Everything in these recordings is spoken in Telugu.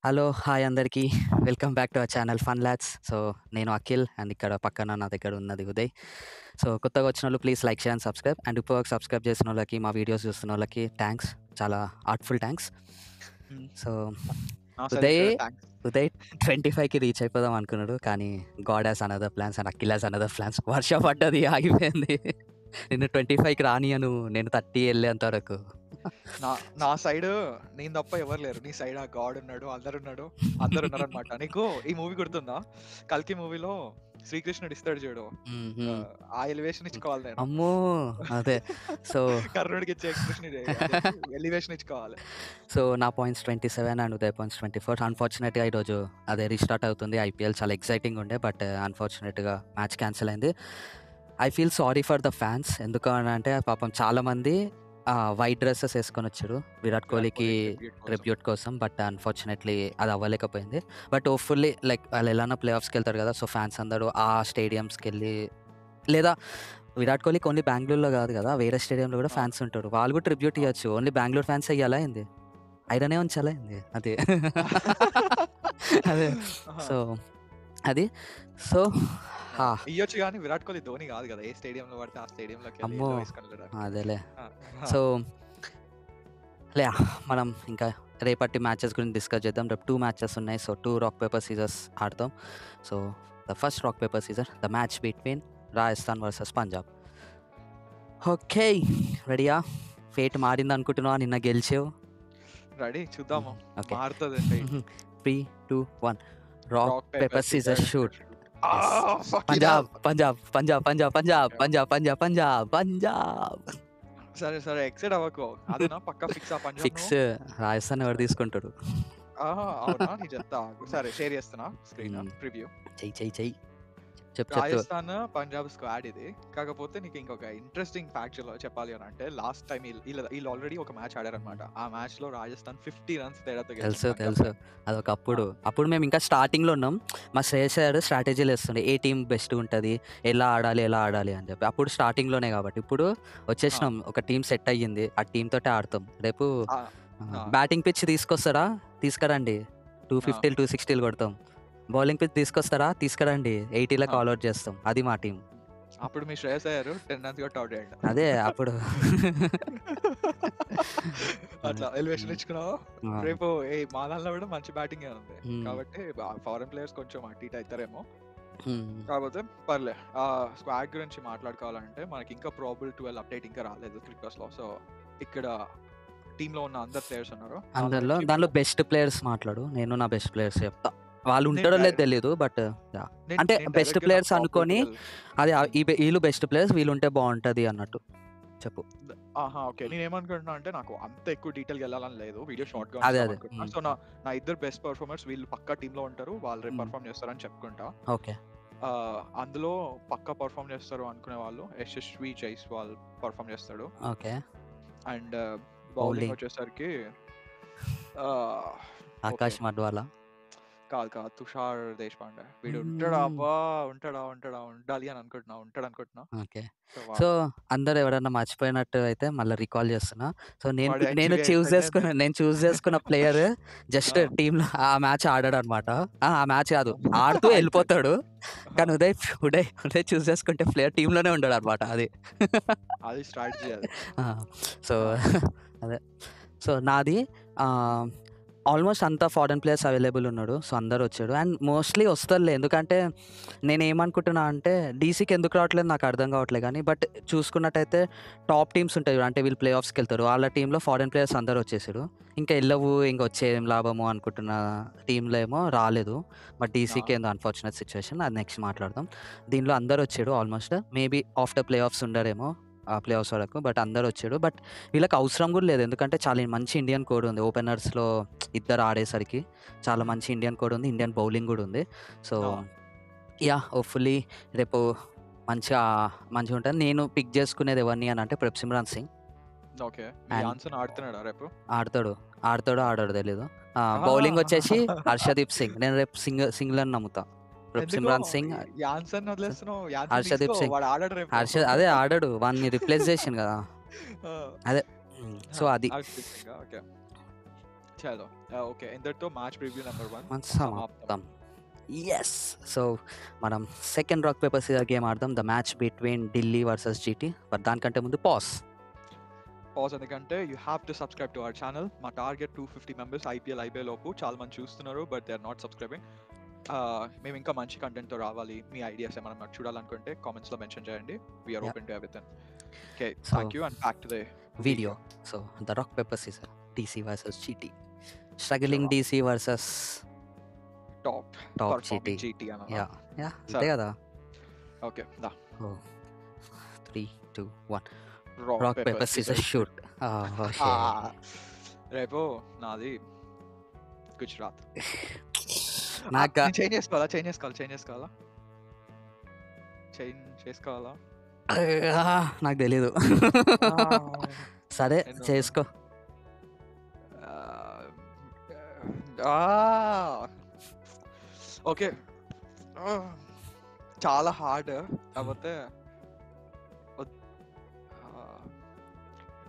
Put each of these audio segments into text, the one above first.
హలో, హాయ్ అందరికీ. Welcome back to our channel fun lads. So, నేను అఖిల్ అండ్ ఇక్కడ పక్కన నా దగ్గర ఉన్నది ఉదయ్. సో, కొత్తగా వచ్చినోళ్ళు please like, share and subscribe. And ఇప్పటివరకు సబ్స్క్రైబ్ చేసినోళ్ళకి, మా వీడియోస్ చూస్తున్నోళ్ళకి థ్యాంక్స్. చాలా హార్ట్‌ఫుల్ థ్యాంక్స్. హ్మ్. సో, నా సైడ్ ఉదయ్ కూడా థాంక్స్. ఉదయ్ 25కి రీచ్ అయిపోదాం అనుకున్నాడు. కానీ God has another plans and Akhil has another plans. వర్ష పడ్డది, ఆగిపోయింది. నిన్ను 25కి రానియను. నేను 30 ఎళ్ళేంత వరకు. నా నా సైడ్ నేను తప్ప ఎవరు లేరు. నీ సైడ్ ఆ గాడ్ ఉన్నాడు, అందరున్నారనమాట. నీకు ఈ మూవీ గుర్తుందా? 'కల్కి' మూవీలో శ్రీకృష్ణుడు ఇస్తాడు చూడు. హుహు. ఆ ఎలివేషన్ ఇచ్చుకోవాలి నేను. అమ్మో! అదే. సో కర్ణుడికి ఇచ్చే ఎక్స్‌ప్రెషన్ ఇదే. ఎలివేషన్ ఇచ్చుకోవాలి. సో, నా పాయింట్స్ 27 అండ్ ఉదయ్ పాయింట్స్ 24. అన్‌ఫార్చునేట్‌గా ఈరోజు అదే రీస్టార్ట్ అవుతుంది ఐపీఎల్. చాలా ఎక్సైటింగ్ ఉండే. బట్ అన్‌ఫార్చునేట్‌గా మ్యాచ్ క్యాన్సిల్ అయింది. I feel sorry for the fans. ఎందుకు అనంటే పాపం చాలామంది వైట్ డ్రెసెస్ ఏసుకొనొచ్చారు విరాట్ కోహ్లీకి ట్రిబ్యూట్ కోసం. బట్ అన్‌ఫార్చునేట్‌లీ అది అవ్వలేకపోయింది. బట్ హోప్‌ఫుల్లీ లైక్ వాళ్ళు ఎలానో ప్లే ఆఫ్స్‌కెళ్తారు కదా! సో, ఫ్యాన్స్ అందరూ ఆ స్టేడియమ్స్‌కెళ్ళి లేదా విరాట్ కోహ్లీకి ఓన్లీ బెంగుళూరులో కాదు కదా! వేరే స్టేడియంలో కూడా ఆ! ఫ్యాన్స్ ఉంటారు. వాళ్ళు కూడా ట్రిబ్యూట్ ఆ! ఇయ్యొచ్చు. ఓన్లీ బెంగుళూరు ఫ్యాన్సే ఇయ్యాలా ఏంది? ఐరనే ఉంచాలా ఏంది? అదే. అదే. ఆహా! సో, అది. సో, ఆ! హా! ఇయ్యొచ్చు గానీ విరాట్ కోహ్లీ ధోని కాదు కదా! ఏ స్టేడియంలో పడితే ఆ స్టేడియంలోకెళ్ళి అమ్మో! ఏదో వేసుకొని వెళ్ళడానికి. అదేలే. ఆ! ఆ! సో, మనం ఇంకా రేపటి మ్యాచెస్ గురించి డిస్కస్ చేద్దాం. రేపు 2 మ్యాచెస్ ఉన్నాయి. సో, 2 రాక్ పేపర్ సీజర్స్ ఆడతాం. So, the first rock paper scissor the match between Rajasthan versus Punjab. Okay. రెడీయా? ఫేట్ మారిందనుకుంటున్నావా? నిన్న గెలిచావు. రెడీ చూద్దాము. ఓకే. మారుతది fate. 3, 2, 1 rock rock paper paper scissor scissor shoot. Shoot. Yes. Fucking Punjab, hell! Punjab, Punjab, Punjab, Punjab, Punjab, Punjab, Punjab, Punjab. సరే, సరే ఎక్సైట్ అవ్వకు. అదేనా పక్కా ఫిక్సా పంజాబ్ ఫిక్స్. నువ్వు? రాజస్థాన్ ఎవరు సరే. తీసుకుంటాడు? అవునా? నేను చెప్తా ఆగు. సరే షేర్ చేస్తున్నా స్క్రీన్ హ్మ్. ప్రివ్యూ. చెయ్యి. చెప్పు. రాజస్థాన్, పంజాబ్ స్క్వాడ్ ఇది. కాకపోతే నీకు ఇంకొక ఇంట్రెస్టింగ్ ఫ్యాక్ట్ చెప్పాలి అని అంటే లాస్ట్ టైమ్ ఈళ్ళు ఆల్రెడీ ఒక మ్యాచ్ ఆడారనమాట. ఆ మ్యాచ్‌లో రాజస్థాన్ 50 రన్స్ తేడాతో గెలిచింది తెలుసు. పంజాబ్‌పై. ఆ! అదొకప్పుడు. అప్పుడు మేము ఇంకా స్టార్టింగ్‌లో ఉన్నాం. మా శ్రేయస్ సార్ స్ట్రాటజీలేస్తుండే. ఏ టీమ్ బెస్ట్‌గుంటది, ఎలా ఆడాలి అని చెప్పి. అప్పుడు స్టార్టింగ్‌లోనే కాబట్టి. ఇప్పుడు ఆ! వచ్చేసినాం. ఒక టీమ్ సెట్ అయ్యింది. ఆ టీమ్ తోటే ఆడతాం. రేపు ఆ! ఆ! బ్యాటింగ్ పిచ్ తీసుకొస్తారా? తీసుకురండి. ఆ! 250లు, 260లు కొడతాం. బౌలింగ్ పిచ్ తీసుకొస్తారా? తీసుకురండి. 80లకు ఆ! ఆల్ ఔట్ చేస్తాం. అది మా టీమ్. అప్పుడు మీ శ్రేయస్ అయ్యర్ 10 రన్స్ కొట్టి ఔట్ అయ్యాడు. అదే అప్పుడు. అదే. అట్లా ఎలివేషన్ హ్మ్. ఇచ్చుకున్నావా? ఆ! రేపు మా దాంట్లో కూడా మంచి బ్యాటింగే ఉంది. హ్మ్. కాబట్టి ఫారెన్ ప్లేయర్స్ కొంచెం అటు ఇటు అయితారేమో. హ్మ్. కాకపోతే పర్లే. స్క్వాడ్ గురించి మాట్లాడుకోవాలంటే మనకి ఇంకా ప్రాబబుల్ 12 అప్డేట్ ఇంకా రాలేదు క్రికెట్స్‌లో. సో, ఇక్కడ టీమ్‌లో ఉన్న అందరు ప్లేయర్స్ ఉన్నారు. దానిలో నుంచి దానిలో మేము బెస్ట్ ప్లేయర్స్ మాట్లాడు. నేను నా బెస్ట్ ప్లేయర్స్ చెప్తా. వాళ్ళు నేను ఉంటారో లేదో డైరెక్ట్ తెలీదు. But yeah! నేను అంటే నేను బెస్ట్ డైరెక్ట్‌గా నా ప్లేయర్స్ ప్రాబబుల్ అనుకోని 12. అది హ్మ్. ఈళ్ళు బెస్ట్ ప్లేయర్స్ వీళ్ళుంటే బావుంటది అన్నట్టు చెప్పు. ఆహా! ఓకే. హ్మ్. నేనేమనుకుంటున్నా అంటే నాకు అంత ఎక్కువ డీటెయిల్‌గా ఎళ్ళాలని లేదు. వీడియో హ్మ్. షార్ట్‌గా అదే. ఉంచుదామనుకుంటున్నా. హ్మ్. సో, నా ఇద్దరు బెస్ట్ పెర్ఫార్మర్స్ వీళ్ళు పక్కా టీమ్‌లో ఉంటారు. వాళ్ళు రేపు హ్మ్. పెర్ఫార్మ్ చేస్తారని చెప్పుకుంటా. ఓకే. అందులో పక్కా పెర్ఫార్మ్ చేస్తారు అనుకునే వాళ్ళు యశస్వి జైస్వాల్ పెర్ఫార్మ్ చేస్తాడు. ఓకే. అండ్ బౌలింగ్ బౌలింగ్ వచ్చేసరికి ఆహ్, ఓకే. ఆకాష్ మడ్వాలా. కాదు. తుషార్ దేశపాండే. వీడు ఉంటాడా హ్మ్. అబ్బా! ఉండాలి అని అనుకుంటున్నా. ఉంటాడనుకుంటున్నా. ఓకే. సో, సో, వాడు. అందరూ ఎవరన్నా మర్చిపోయినట్టు అయితే మళ్ళా రికాల్ చేస్తున్నా. సో, వాడు యాక్చువల్లీ ఎండ్ అయింది. నేను చూజ్ చేసుకున్న ప్లేయర్ జస్ట్ ఆ! టీమ్‌లో ఆ మ్యాచ్ ఆడాడన్నమాట. ఆ మ్యాచ్ కాదు. ఆడుతూ అయిపోయింది. ఎళ్ళిపోతాడు. ఆహా! కానీ ఉదయ్ చూజ్ చేసుకుంటే ప్లేయర్ టీమ్‌లోనే ఉండడన్నమాట అది. అది స్ట్రాటజీ అది. ఆ! సో, ఆ! అదే. సో, నాది ఆహ్, ఆల్మోస్ట్ అంతా ఫారెన్ ప్లేయర్స్ అవైలబుల్ ఉన్నాడు. సో, అందరొచ్చాడు. అండ్ మోస్ట్‌లీ వస్తారులే. ఎందుకంటే నేనేమనుకుంటున్నా అంటే డీసీకి ఎందుకు రావట్లేదు నాకు అర్థం కావట్లేదు గానీ, బట్ చూసుకున్నట్టయితే టాప్ టీమ్స్ ఉంటాయి చూడు. అంటే వీళ్ళు ప్లే ఆఫ్స్‌కెళ్తారు. వాళ్ళ టీమ్‌లో ఫారెన్ ప్లేయర్స్ అందరూ వచ్చేసారు. ఇంకా ఎల్లవు ఇంక వచ్చి ఏం లాభము అనుకుంటున్న టీమ్‌లో ఏమో రాలేదు. బట్ ఆ! డీసీకి ఏందో అన్‌ఫార్చునేట్ సిట్యుయేషన్. అది నెక్స్ట్ మాట్లాడదాం. దీనిలో అందరూ వచ్చారు almost. Maybe after play offs ఉండరేమో. ప్లే ఆఫ్స్ వరకు. బట్ అందరొచ్చారు. బట్ వీళ్ళకి అవసరం గూడా లేదు. ఎందుకంటే చాలా మంచి ఇండియన్ కోడ్ ఉంది. ఓపెనర్స్‌లో ఇద్దరు ఆడేసరికి చాలా హ్మ్. మంచి ఇండియన్ కోడ్ ఉంది. ఇండియన్ బౌలింగ్ గూడా ఉంది. సో, ఆ! హోప్‌ఫుల్లీ రేపు మంచిగా మంచిగుంటది. నేను పిక్ చేసుకునేది ఎవరిని అనంటే సిమ్రాన్ సింగ్. ఓకే. మీ అండ్ జాన్సన్ ఆడుతున్నాడా రేపు? ఆడతాడు. ఆడడో తెలీదు. బౌలింగ్ వచ్చేసి ఆ! హర్షదీప్ సింగ్. నేను రేపు సింగ్‌లని నమ్ముతా. ఎందుకో సిమ్రాన్ సింగ్, యాన్సన్ వదిలేస్తున్నావు. యాన్సన్ తీసుకో. హర్షదీప్ సింగ్. వాడు ఆడడు రేపు. అదే ఆడడు. వాడిని రిప్లేస్ చేసిండు గదా! ఆ! అదే. సో, ఆ! అది. హర్షదీప్ సింగా? ఓకే. చలో ఓకే, ఇంతటితో మ్యాచ్ ప్రివ్యూ నెంబర్ 1 మన సమాప్తం. సమాప్తం. ఎస్. సో మనం second rock paper scissor game ఆడదాం, the match between Delhi versus GT. But దానికంటే ముందు పాస్. ఎందుకంటే you have to subscribe to our channel. మా టార్గెట్ 250 మెంబర్స్ ఐపీఎల్ లోపు. చాలా మంది చూస్తున్నారు but they are not subscribing. మేము ఇంకా మంచి కంటెంట్తో రావాలి. మీ ఐడియాస్ ఏమైనా మాకు చూడాలనుకుంటే కామెంట్స్లో మెన్షన్ చేయండి. We're open to everything. Okay, thank you and back to the video. So the rock paper scissor, DC versus GT. Struggling DC versus top GT అన్న. యా అంతే కదా. ఓకే దా 3 2 1 రాక్ పేపర్ సీజర్ షూట్. రేపు నాది గుజరాత్. నాకు చేంజ్ చేసుకోవాలా నాకు తెలీదు. సరే చేసుకో. ఓకే, చాలా హార్డ్ కాకపోతే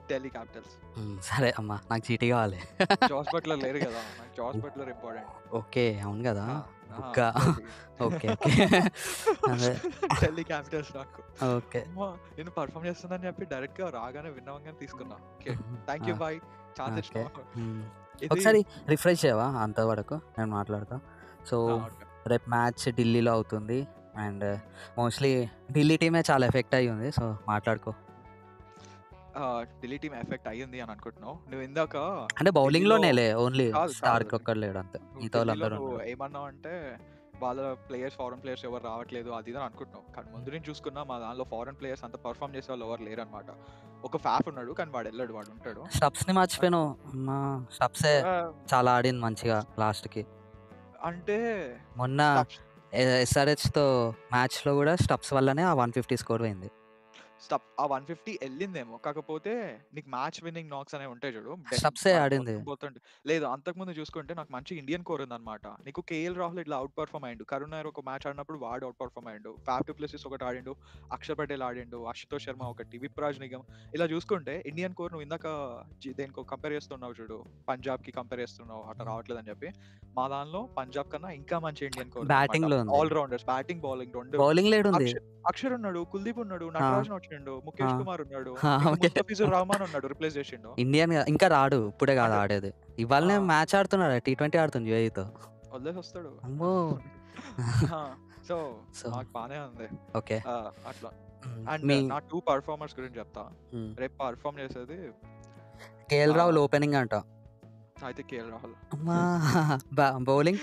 ఢిల్లీ క్యాపిటల్స్. సరే అమ్మా, నాకు జీటీ కావాలి. జాస్ బట్లర్ లేరు కదా, నాకు జాస్ బట్లర్ ఇంపార్టెంట్. ఓకే అవును కదా. ఓకే ఓకే ఢిల్లీ క్యాపిటల్స్ నాకు. ఓకే నేను పర్ఫామ్ చేస్తుందని చెప్పి డైరెక్ట్ గా రాగానే విన్నవంగానే తీసుకున్నా. Okay thank you bye. Chance ఒకసారి రిఫ్రెష్ చేయవా అంతవరకు నేను మాట్లాడతా. సో రేపు మ్యాచ్ ఢిల్లీలో అవుతుంది అండ్ మోస్ట్లీ ఢిల్లీ టీమే చాలా ఎఫెక్ట్ అయ్యి ఉంది. సో మాట్లాడుకో. ఢిల్లీ టీమ్ ఎఫెక్ట్ అయ్యింది అని అనుకుంటున్నావు నువ్వు ఇందాక. అంటే బౌలింగ్ లోనేలే, ఓన్లీ స్టార్క్ ఒక్కడు లేడు అంతే. మిగతా వాళ్ళందరూ ఏమన్నావు అంటే వాళ్ళ ప్లేయర్స్ ఫారెన్ ప్లేయర్స్ ఎవరు రావట్లేదు అది అని అనుకుంటున్నావు. కానీ ముందు నుంచి చూసుకున్నా మా దానిలో ఫారెన్ ప్లేయర్స్ అంత పర్ఫామ్ చేసే వాళ్ళు ఎవరు లేరు అనమాట. ఒక ఫ్యాఫ్ ఉన్నాడు కానీ వాడు వెళ్ళాడు, వాడు ఉంటాడు. స్టబ్స్ ని మర్చిపోయాను. స్టబ్సే చాలా ఆడింది మంచిగా లాస్ట్ కి. అంటే మొన్న ఎస్ఆర్హెచ్ తో మ్యాచ్ లో కూడా స్టబ్స్ వల్లనే ఆ 150 స్కోర్ అయింది. ఆ 150 వెళ్ళిందేమో, కాకపోతే నీకు మ్యాచ్ విన్నింగ్ నాక్స్ అనేవి ఉంటాయి చూడు. స్టబ్సే ఆడింది లేదు, అంతకుముందు చూసుకుంటే నాకు మంచి ఇండియన్ కోర్ ఉంది అనమాట. నీకు కేఎల్ రాహుల్ ఇట్లా అవుట్ పర్ఫామ్ అయ్యిండు, కరుణ్ నాయర్ ఒక మ్యాచ్ ఆడినప్పుడు వాడు అవుట్ పర్ఫామ్ అయ్యిండు, ఫ్యాఫ్ డు ప్లెసిస్ ఒకటి ఆడిండు, అక్షర్ పటేల్ ఆడిండు, అశుతోష్ శర్మ ఒకటి, విప్రాజ్ నిగమ్. ఇలా చూసుకుంటే ఇండియన్ కోర్ నువ్వు ఇందాక దేనికో కంపేర్ చేస్తున్నావు చూడు, పంజాబ్ కి కంపేర్ చేస్తున్నావు అట్లా రావట్లేదు అని చెప్పి. మా దానిలో పంజాబ్ కన్నా ఇంకా మంచి ఇండియన్ కోర్, బ్యాటింగ్ లో ఆల్ రౌండర్స్, బ్యాటింగ్ బౌలింగ్ రెండు. బౌలింగ్ లేడు ఉంది. అక్షర్ ఉన్నాడు, కుల్దీప్ ఉన్నాడు, నటరాజన్ వచ్చిండు, ముఖేష్ కుమార్ ఉన్నాడు, ముస్తఫిజుర్ రహమాన్ ఉన్నాడు, రిప్లేస్ చేసిండు. ఇండియన్ ఇంకా రాడు, ఇప్పుడే కాదు ఆడేది. ఇవాళనే మ్యాచ్ ఆడుతున్నాడు, T20 ఆడుతుంది యూఏఈతో. వదిలేసి వస్తాడు. అమ్మో. సో నాకు బానే ఉంది. ఓకే అట్లా. అండ్ నా 2 పర్ఫార్మర్స్ గురించి చెప్తా. రేపు పర్ఫామ్ చేసేది కేఎల్ రాహుల్ ఓపెనింగ్ అంట. అయితే కేఎల్ రాహుల్. అమ్మా. బౌలింగ్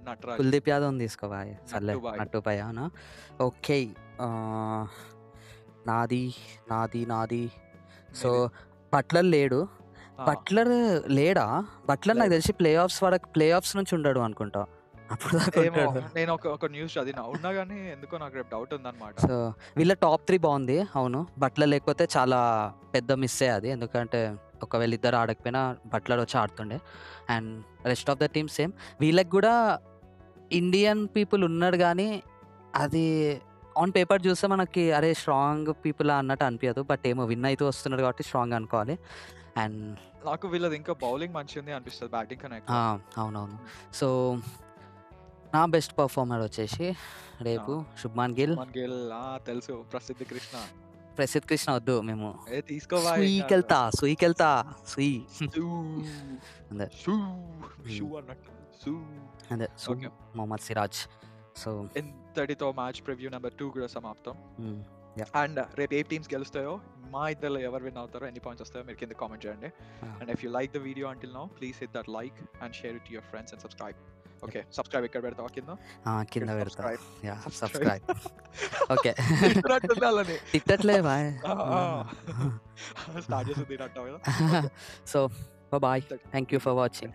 నటరాజ్, కుల్దీప్ యాదవ్ తీసుకోవా. సర్లే నట్టుపై. ఓకే నాది. సో బట్లర్ లేడు. బట్లర్ లేడా? బట్లర్ నాకు తెలిసి ప్లే ఆఫ్స్ నుంచి ఉండడు అనుకుంటా. అప్పుడు నేను ఒక న్యూస్ చదివినా, ఉన్నా కానీ ఎందుకో నాకు రేపు డౌట్ ఉందన్నమాట. సో వీళ్ళ టాప్ 3 బాగుంది. అవును, బట్లర్ లేకపోతే చాలా పెద్ద మిస్ అది. ఎందుకంటే ఒకవేళ ఇద్దరు ఆడకపోయినా బట్లర్ వచ్చి ఆడుతుండే. And rest of the team same. వీళ్ళకి కూడా ఇండియన్ పీపుల్ ఉన్నాడు కానీ అది ఆన్ పేపర్ చూస్తే మనకి అరే స్ట్రాంగ్ పీపుల్ అన్నట్టు అనిపించదు. బట్ ఏమో విన్ అయితే వస్తున్నాడు కాబట్టి స్ట్రాంగ్ అనుకోవాలి. అండ్ నాకు వీళ్ళది ఇంకా బౌలింగ్ మంచిది అనిపిస్తుంది బ్యాటింగ్ కన్నా. అవునవును. సో నా బెస్ట్ పర్ఫార్మర్ వచ్చేసి రేపు శుభ్మాన్ గిల్. తెలుసు, ప్రసిద్ధ్ కృష్ణ వద్దు, మేము తీసుకోవాలెళ్తా అదే మొహమ్మద్ సిరాజ్. సో ఇంతటితో మ్యాచ్ ప్రివ్యూ నెంబర్ 2 కూడా సమాప్తం. అండ్ రేపు ఏ టీమ్స్ గెలుస్తాయో, మా ఇద్దరు ఎవరు విన్ అవుతారో, ఎన్ని పాయింట్స్ వస్తాయో మీరు కింద కామెంట్ చేయండి. And if you like the video until now, please hit that like and share it to your friends and subscribe. Okay, subscribe ఎక్కడ పెడతావా? కింద పెడతా. Yeah subscribe. ఓకే తిట్టట్లే బాయ్. స్టార్ట్ చేసి తినట్టావు కదా. So bye. Thank you for watching.